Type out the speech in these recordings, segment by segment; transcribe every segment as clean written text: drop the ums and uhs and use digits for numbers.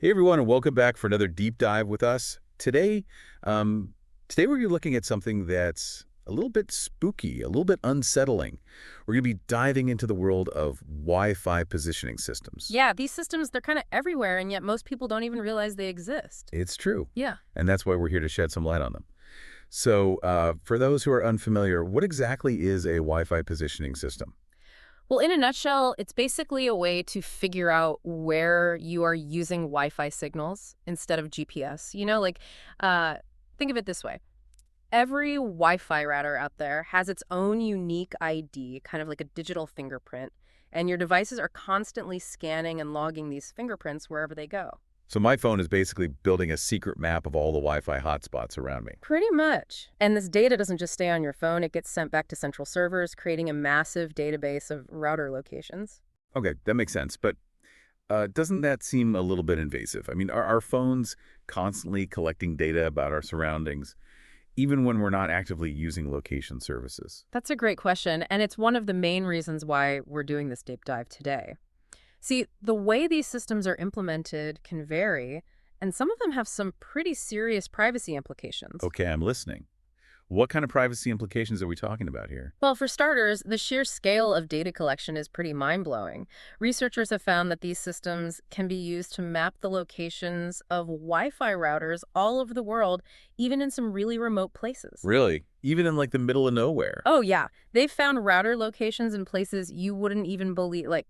Hey everyone, and welcome back for another deep dive with us. Today we're looking at something that's a little bit spooky, a little bit unsettling. We're going to be diving into the world of Wi-Fi positioning systems. Yeah, these systems, they're kind of everywhere, and yet most people don't even realize they exist. It's true, Yeah. and that's why we're here to shed some light on them. So, for those who are unfamiliar, what exactly is a Wi-Fi positioning system? Well, in a nutshell, it's basically a way to figure out where you are using Wi-Fi signals instead of GPS. Uh, think of it this way. Every Wi-Fi router out there has its own unique ID, kind of like a digital fingerprint, and your devices are constantly scanning and logging these fingerprints wherever they go. So my phone is basically building a secret map of all the Wi-Fi hotspots around me. Pretty much. And this data doesn't just stay on your phone, it gets sent back to central servers, creating a massive database of router locations. Okay, that makes sense, but doesn't that seem a little bit invasive? I mean, are our phones constantly collecting data about our surroundings, even when we're not actively using location services? That's a great question, and it's one of the main reasons why we're doing this deep dive today. See, the way these systems are implemented can vary, and some of them have some pretty serious privacy implications. Okay, I'm listening. What kind of privacy implications are we talking about here? Well, for starters, the sheer scale of data collection is pretty mind-blowing. Researchers have found that these systems can be used to map the locations of Wi-Fi routers all over the world, even in some really remote places. Really? Even in like the middle of nowhere? Oh yeah, they've found router locations in places you wouldn't even believe, like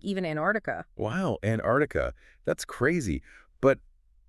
even Antarctica. Wow, Antarctica. That's crazy. But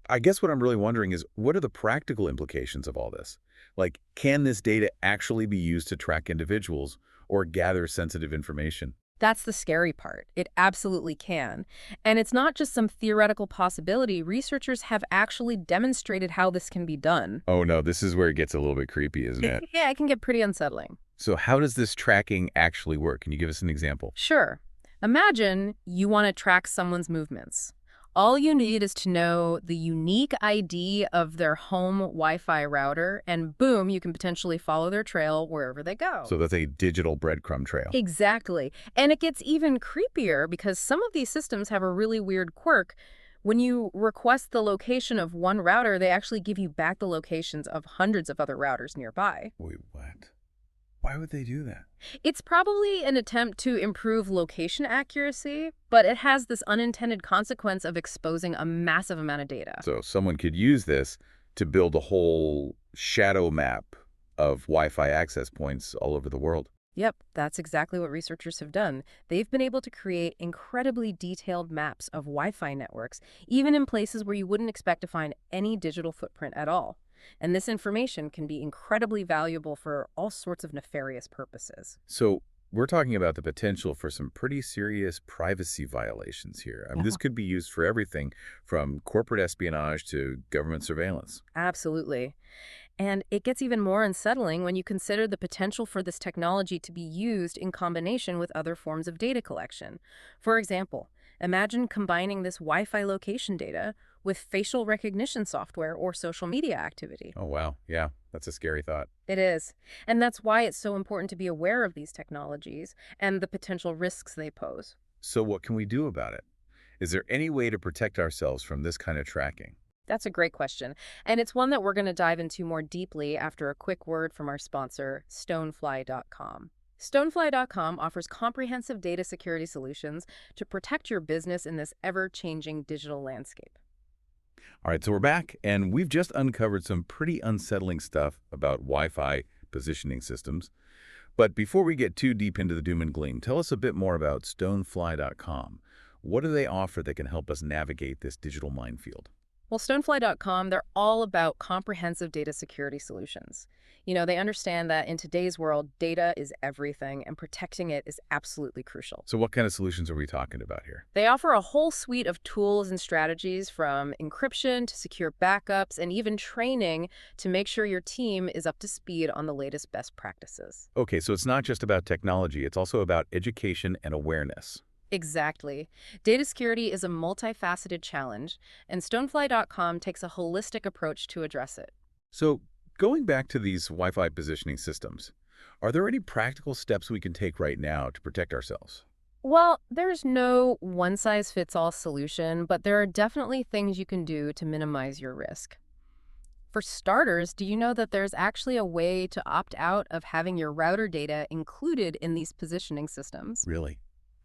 I guess what I'm really wondering is, what are the practical implications of all this? Like, can this data actually be used to track individuals or gather sensitive information? That's the scary part. It absolutely can. And it's not just some theoretical possibility. Researchers have actually demonstrated how this can be done. Oh no, this is where it gets a little bit creepy, isn't it? Yeah, it can get pretty unsettling. So how does this tracking actually work? Can you give us an example? Sure. Imagine you want to track someone's movements. All you need is to know the unique ID of their home Wi-Fi router, and boom, you can potentially follow their trail wherever they go. So that's a digital breadcrumb trail. Exactly. And it gets even creepier because some of these systems have a really weird quirk. When you request the location of one router, they actually give you back the locations of hundreds of other routers nearby. Wait, what? Why would they do that? It's probably an attempt to improve location accuracy, but it has this unintended consequence of exposing a massive amount of data. So someone could use this to build a whole shadow map of Wi-Fi access points all over the world. Yep, that's exactly what researchers have done. They've been able to create incredibly detailed maps of Wi-Fi networks, even in places where you wouldn't expect to find any digital footprint at all. And this information can be incredibly valuable for all sorts of nefarious purposes. So we're talking about the potential for some pretty serious privacy violations here. I mean, Yeah. this could be used for everything from corporate espionage to government surveillance. Absolutely. And it gets even more unsettling when you consider the potential for this technology to be used in combination with other forms of data collection. For example, imagine combining this Wi-Fi location data with facial recognition software or social media activity. Oh, wow. Yeah, that's a scary thought. It is. And that's why it's so important to be aware of these technologies and the potential risks they pose. So what can we do about it? Is there any way to protect ourselves from this kind of tracking? That's a great question. And it's one that we're going to dive into more deeply after a quick word from our sponsor, Stonefly.com. Stonefly.com offers comprehensive data security solutions to protect your business in this ever-changing digital landscape. All right, so we're back, and we've just uncovered some pretty unsettling stuff about Wi-Fi positioning systems. But before we get too deep into the doom and gloom, tell us a bit more about Stonefly.com. What do they offer that can help us navigate this digital minefield? Well, Stonefly.com, they're all about comprehensive data security solutions. They understand that in today's world, data is everything, and protecting it is absolutely crucial. So what kind of solutions are we talking about here? They offer a whole suite of tools and strategies from encryption to secure backups and even training to make sure your team is up to speed on the latest best practices. Okay, so it's not just about technology, it's also about education and awareness. Exactly. Data security is a multifaceted challenge, and Stonefly.com takes a holistic approach to address it. So going back to these Wi-Fi positioning systems, are there any practical steps we can take right now to protect ourselves? Well, there's no one-size-fits-all solution, but there are definitely things you can do to minimize your risk. For starters, do you know that there's actually a way to opt out of having your router data included in these positioning systems? Really?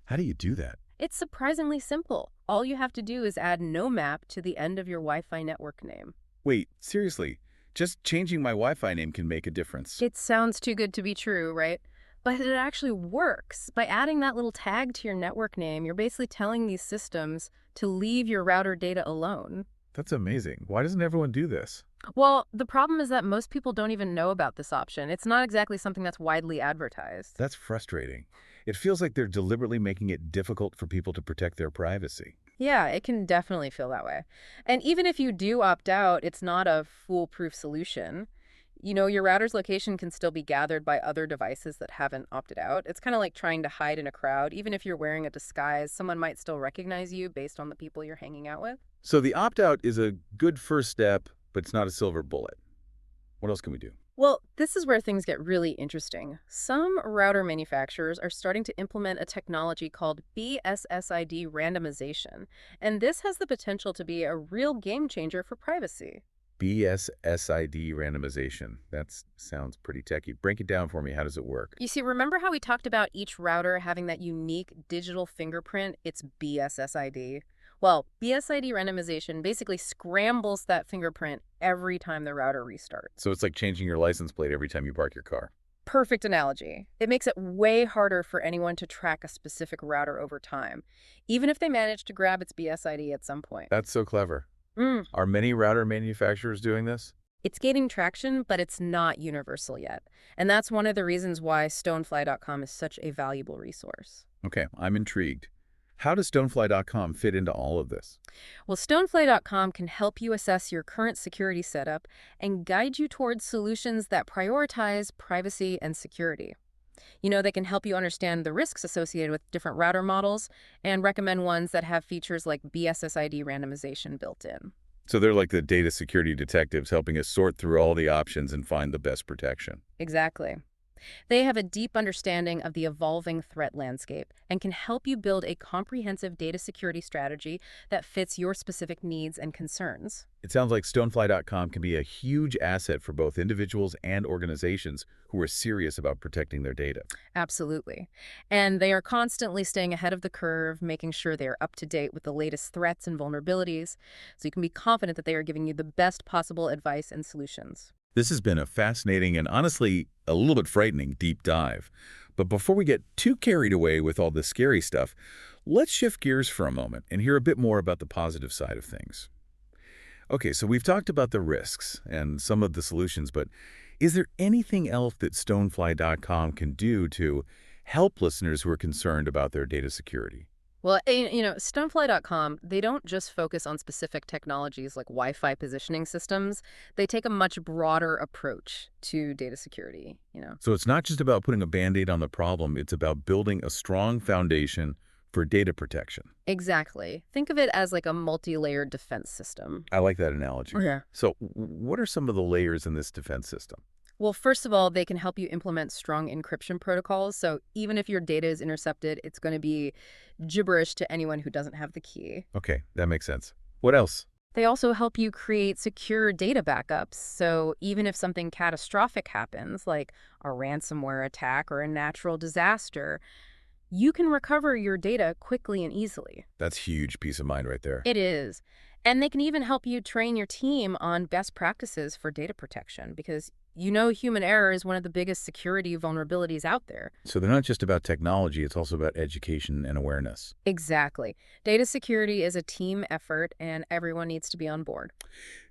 How do you do that? It's surprisingly simple. All you have to do is add no map to the end of your Wi-Fi network name. Wait, seriously, just changing my Wi-Fi name can make a difference. It sounds too good to be true, right? But it actually works. By adding that little tag to your network name, you're basically telling these systems to leave your router data alone. That's amazing. Why doesn't everyone do this? Well, the problem is that most people don't even know about this option. It's not exactly something that's widely advertised. That's frustrating. It feels like they're deliberately making it difficult for people to protect their privacy. Yeah, it can definitely feel that way. And even if you do opt out, it's not a foolproof solution. Your router's location can still be gathered by other devices that haven't opted out. It's kind of like trying to hide in a crowd. Even if you're wearing a disguise, someone might still recognize you based on the people you're hanging out with. So the opt-out is a good first step, but it's not a silver bullet. What else can we do? Well, this is where things get really interesting. Some router manufacturers are starting to implement a technology called BSSID randomization, and this has the potential to be a real game changer for privacy. BSSID randomization. That sounds pretty techy. Break it down for me. How does it work? You see, remember how we talked about each router having that unique digital fingerprint? It's BSSID. Well, BSID randomization basically scrambles that fingerprint every time the router restarts. So it's like changing your license plate every time you park your car. Perfect analogy. It makes it way harder for anyone to track a specific router over time, even if they manage to grab its BSID at some point. That's so clever. Mm. Are many router manufacturers doing this? It's gaining traction, but it's not universal yet. And that's one of the reasons why stonefly.com is such a valuable resource. Okay, I'm intrigued. How does stonefly.com fit into all of this? Well, stonefly.com can help you assess your current security setup and guide you towards solutions that prioritize privacy and security. They can help you understand the risks associated with different router models and recommend ones that have features like BSSID randomization built in. So they're like the data security detectives helping us sort through all the options and find the best protection. Exactly. They have a deep understanding of the evolving threat landscape and can help you build a comprehensive data security strategy that fits your specific needs and concerns. It sounds like stonefly.com can be a huge asset for both individuals and organizations who are serious about protecting their data. Absolutely. And they are constantly staying ahead of the curve, making sure they are up to date with the latest threats and vulnerabilities, so you can be confident that they are giving you the best possible advice and solutions. This has been a fascinating and honestly a little bit frightening deep dive. But before we get too carried away with all the scary stuff, let's shift gears for a moment and hear a bit more about the positive side of things. Okay, so we've talked about the risks and some of the solutions, but is there anything else that stonefly.com can do to help listeners who are concerned about their data security? Well, Stonefly.com, they don't just focus on specific technologies like Wi-Fi positioning systems. They take a much broader approach to data security. So it's not just about putting a Band-Aid on the problem, it's about building a strong foundation for data protection. Exactly. Think of it as like a multi-layered defense system. I like that analogy. Yeah. So what are some of the layers in this defense system? Well, first of all, they can help you implement strong encryption protocols. So even if your data is intercepted, it's going to be gibberish to anyone who doesn't have the key. Okay, that makes sense. What else? They also help you create secure data backups. So even if something catastrophic happens, like a ransomware attack or a natural disaster, you can recover your data quickly and easily. That's huge peace of mind right there. It is. And they can even help you train your team on best practices for data protection because human error is one of the biggest security vulnerabilities out there. So they're not just about technology, it's also about education and awareness. Exactly. Data security is a team effort and everyone needs to be on board.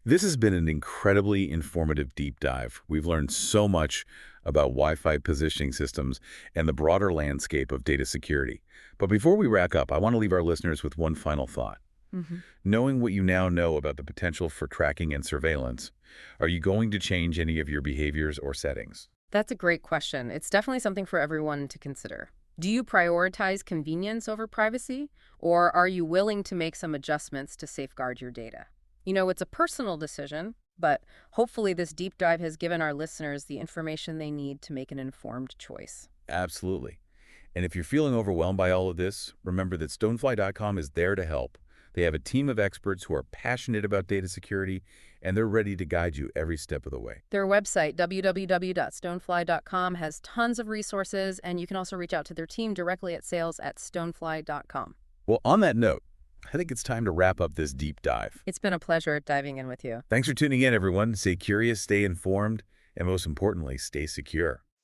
This has been an incredibly informative deep dive. We've learned so much about Wi-Fi positioning systems and the broader landscape of data security. But before we wrap up, I want to leave our listeners with one final thought. hmm Knowing what you now know about the potential for tracking and surveillance, are you going to change any of your behaviors or settings? That's a great question. It's definitely something for everyone to consider. Do you prioritize convenience over privacy, or are you willing to make some adjustments to safeguard your data? It's a personal decision, but hopefully this deep dive has given our listeners the information they need to make an informed choice. Absolutely. And if you're feeling overwhelmed by all of this, remember that stonefly.com is there to help. They have a team of experts who are passionate about data security, and they're ready to guide you every step of the way. Their website, www.stonefly.com, has tons of resources, and you can also reach out to their team directly at sales@stonefly.com. Well, on that note, I think it's time to wrap up this deep dive. It's been a pleasure diving in with you. Thanks for tuning in, everyone. Stay curious, stay informed, and most importantly, stay secure.